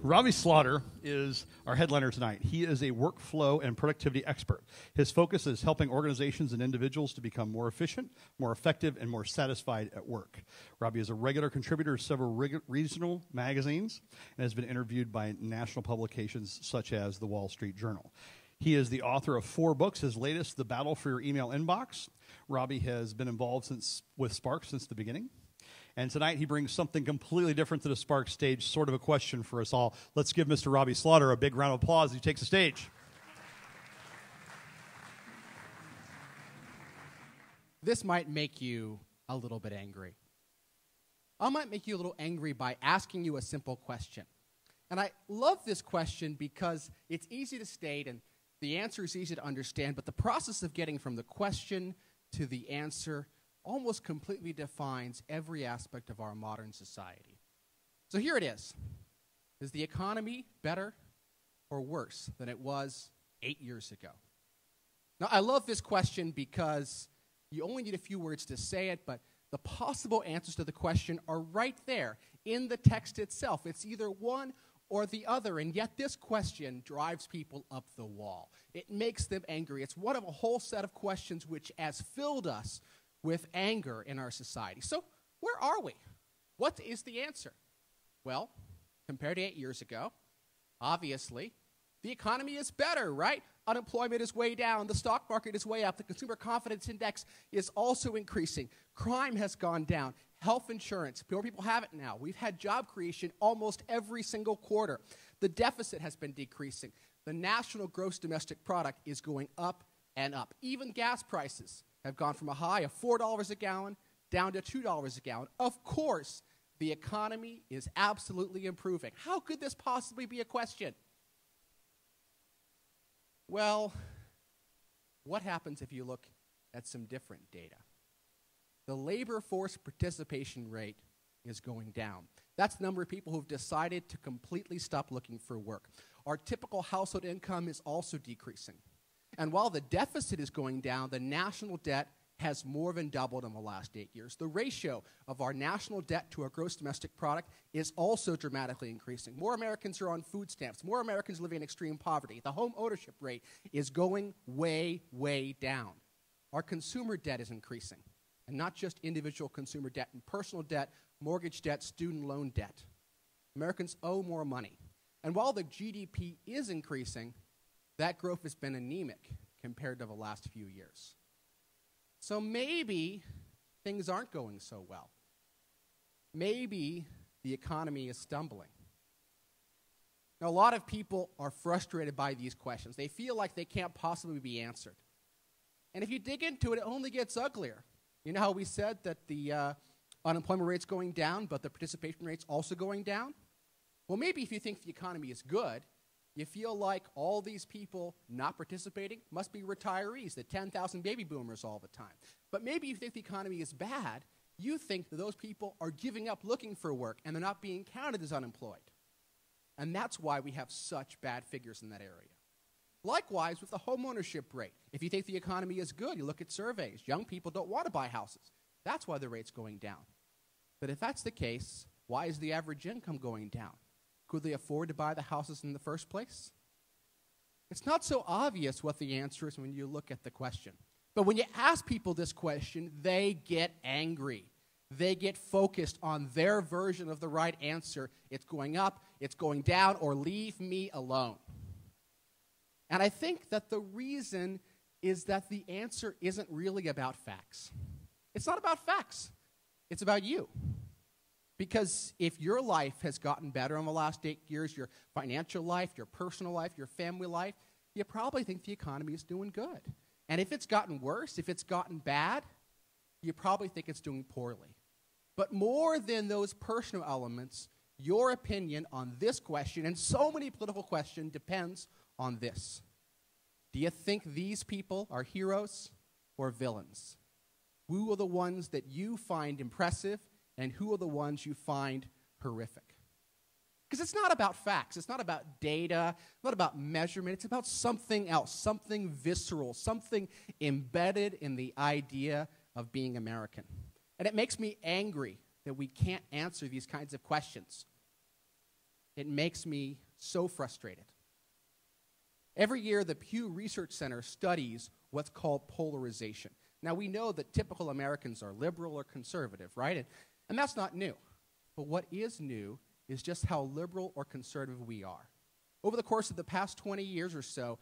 Robby Slaughter is our headliner tonight. He is a workflow and productivity expert. His focus is helping organizations and individuals to become more efficient, more effective, and more satisfied at work. Robby is a regular contributor to several regional magazines and has been interviewed by national publications such as the Wall Street Journal. He is the author of 4 books. His latest, The Battle for Your Email Inbox. Robby has been involved with Spark since the beginning. And tonight he brings something completely different to the Spark stage, sort of a question for us all. Let's give Mr. Robby Slaughter a big round of applause as he takes the stage. This might make you a little bit angry. I might make you a little angry by asking you a simple question. And I love this question because it's easy to state and the answer is easy to understand, but the process of getting from the question to the answer almost completely defines every aspect of our modern society. So here it is. Is the economy better or worse than it was 8 years ago? Now, I love this question because you only need a few words to say it, but the possible answers to the question are right there in the text itself. It's either one or the other, and yet this question drives people up the wall. It makes them angry. It's one of a whole set of questions which has filled us with anger in our society. So where are we? What is the answer? Well, compared to 8 years ago, obviously, the economy is better, right? Unemployment is way down. The stock market is way up. The consumer confidence index is also increasing. Crime has gone down. Health insurance, more people have it now. We've had job creation almost every single quarter. The deficit has been decreasing. The national gross domestic product is going up and up. Even gas prices have gone from a high of $4 a gallon down to $2 a gallon. Of course, the economy is absolutely improving. How could this possibly be a question? Well, what happens if you look at some different data? The labor force participation rate is going down. That's the number of people who've decided to completely stop looking for work. Our typical household income is also decreasing. And while the deficit is going down, the national debt has more than doubled in the last 8 years. The ratio of our national debt to our gross domestic product is also dramatically increasing. More Americans are on food stamps. More Americans live in extreme poverty. The home ownership rate is going way, way down. Our consumer debt is increasing. And not just individual consumer debt and personal debt, mortgage debt, student loan debt. Americans owe more money. And while the GDP is increasing, that growth has been anemic compared to the last few years. So maybe things aren't going so well. Maybe the economy is stumbling. Now, a lot of people are frustrated by these questions. They feel like they can't possibly be answered. And if you dig into it, it only gets uglier. You know how we said that the unemployment rate's going down, but the participation rate's also going down? Well, maybe if you think the economy is good, you feel like all these people not participating must be retirees, the 10,000 baby boomers all the time. But maybe you think the economy is bad, you think that those people are giving up looking for work and they're not being counted as unemployed. And that's why we have such bad figures in that area. Likewise, with the home ownership rate. If you think the economy is good, you look at surveys. Young people don't want to buy houses. That's why the rate's going down. But if that's the case, why is the average income going down? Could they afford to buy the houses in the first place? It's not so obvious what the answer is when you look at the question. But when you ask people this question, they get angry. They get focused on their version of the right answer. It's going up, it's going down, or leave me alone. And I think that the reason is that the answer isn't really about facts. It's not about facts. It's about you. Because if your life has gotten better in the last 8 years, your financial life, your personal life, your family life, you probably think the economy is doing good. And if it's gotten worse, if it's gotten bad, you probably think it's doing poorly. But more than those personal elements, your opinion on this question, and so many political questions, depends on this. Do you think these people are heroes or villains? Who are the ones that you find impressive and who are the ones you find horrific? Because it's not about facts. It's not about data. It's not about measurement. It's about something else, something visceral, something embedded in the idea of being American. And it makes me angry that we can't answer these kinds of questions. it makes me so frustrated. Every year, the Pew Research Center studies what's called polarization. Now, we know that typical Americans are liberal or conservative, right? And that's not new. But what is new is just how liberal or conservative we are. Over the course of the past 20 years or so,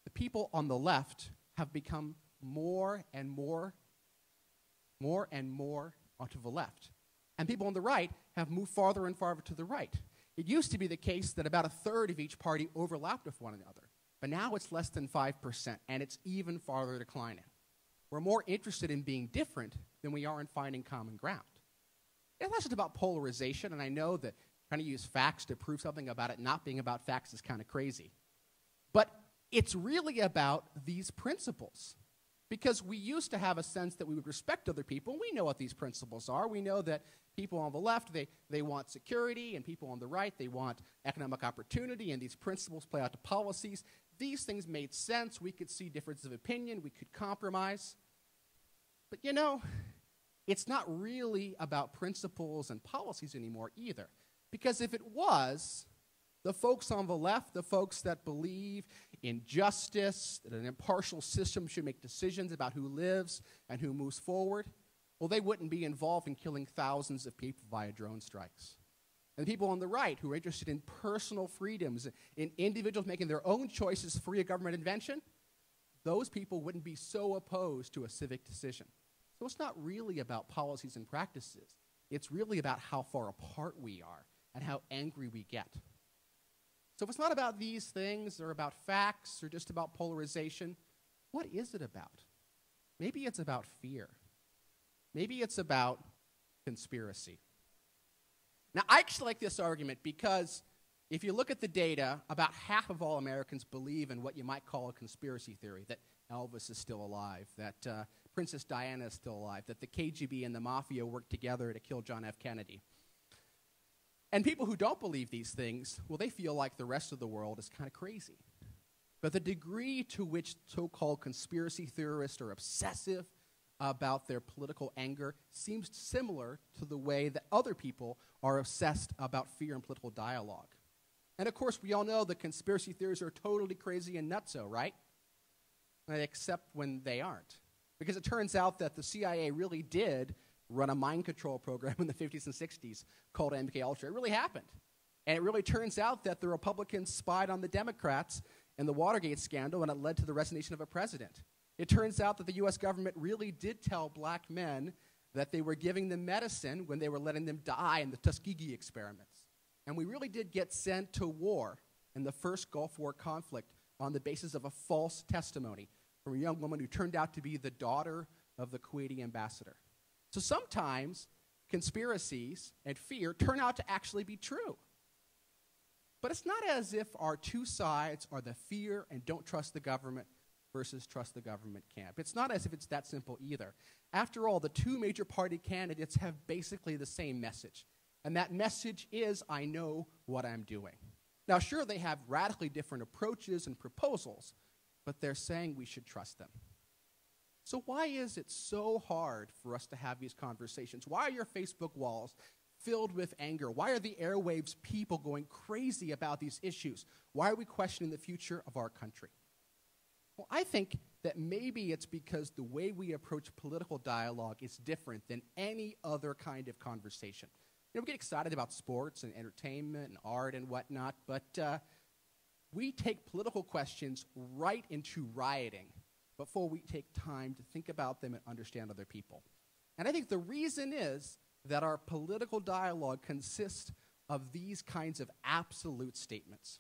the people on the left have become more and more onto the left. And people on the right have moved farther and farther to the right. It used to be the case that about a third of each party overlapped with one another. But now it's less than 5%, and it's even farther declining. We're more interested in being different than we are in finding common ground. It's not just about polarization, and I know that trying to use facts to prove something about it not being about facts is kind of crazy. But it's really about these principles. Because we used to have a sense that we would respect other people. We know what these principles are. We know that people on the left, they want security, and people on the right, they want economic opportunity, and these principles play out to policies. These things made sense. We could see differences of opinion. We could compromise. But you know, it's not really about principles and policies anymore either. Because if it was, the folks on the left, the folks that believe in justice, that an impartial system should make decisions about who lives and who moves forward, well, they wouldn't be involved in killing thousands of people via drone strikes. And the people on the right who are interested in personal freedoms, in individuals making their own choices free of government intervention, those people wouldn't be so opposed to a civic decision. So it's not really about policies and practices. It's really about how far apart we are and how angry we get. So if it's not about these things or about facts or just about polarization, what is it about? Maybe it's about fear. Maybe it's about conspiracy. Now, I actually like this argument because if you look at the data, about half of all Americans believe in what you might call a conspiracy theory, that Elvis is still alive, that Princess Diana is still alive, that the KGB and the mafia worked together to kill John F. Kennedy. And people who don't believe these things, well, they feel like the rest of the world is kind of crazy. But the degree to which so-called conspiracy theorists are obsessive about their political anger seems similar to the way that other people are obsessed about fear and political dialogue. And of course, we all know that conspiracy theories are totally crazy and nutso, right? Except when they aren't. Because it turns out that the CIA really did run a mind control program in the 50s and 60s called MKUltra. It really happened. And it really turns out that the Republicans spied on the Democrats in the Watergate scandal, and it led to the resignation of a president. It turns out that the U.S. government really did tell black men that they were giving them medicine when they were letting them die in the Tuskegee experiments. And we really did get sent to war in the first Gulf War conflict on the basis of a false testimony from a young woman who turned out to be the daughter of the Kuwaiti ambassador. So sometimes conspiracies and fear turn out to actually be true. But it's not as if our two sides are the fear and don't trust the government versus trust the government camp. It's not as if it's that simple either. After all, the two major party candidates have basically the same message. And that message is, I know what I'm doing. Now, sure, they have radically different approaches and proposals, but they're saying we should trust them. So why is it so hard for us to have these conversations? Why are your Facebook walls filled with anger? Why are the airwaves people going crazy about these issues? Why are we questioning the future of our country? Well, I think that maybe it's because the way we approach political dialogue is different than any other kind of conversation. You know, we get excited about sports and entertainment and art and whatnot, but we take political questions right into rioting before we take time to think about them and understand other people. And I think the reason is that our political dialogue consists of these kinds of absolute statements.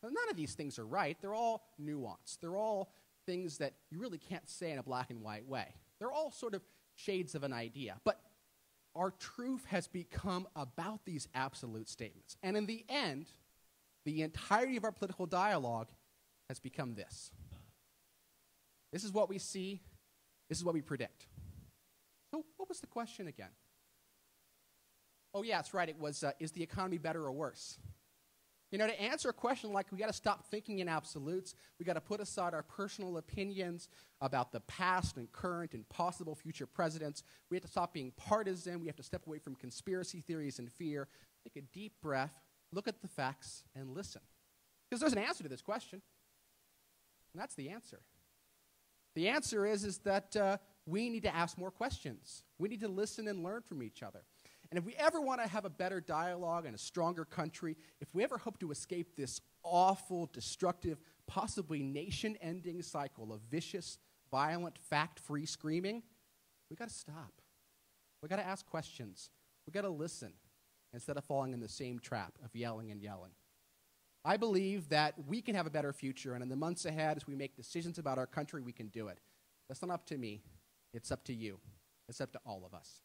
Now, none of these things are right. They're all nuanced. They're all things that you really can't say in a black and white way. They're all sort of shades of an idea. But our truth has become about these absolute statements. And in the end, the entirety of our political dialogue has become this. This is what we see. This is what we predict. So what was the question again? Oh, yeah, that's right. It was, is the economy better or worse? You know, to answer a question like we got to stop thinking in absolutes, we got to put aside our personal opinions about the past and current and possible future presidents. We have to stop being partisan. We have to step away from conspiracy theories and fear. Take a deep breath, look at the facts, and listen. Because there's an answer to this question, and that's the answer. The answer is that we need to ask more questions. We need to listen and learn from each other. And if we ever want to have a better dialogue and a stronger country, if we ever hope to escape this awful, destructive, possibly nation-ending cycle of vicious, violent, fact-free screaming, we got to stop. We got to ask questions. We got to listen instead of falling in the same trap of yelling and yelling. I believe that we can have a better future, and in the months ahead, as we make decisions about our country, we can do it. That's not up to me. It's up to you. It's up to all of us.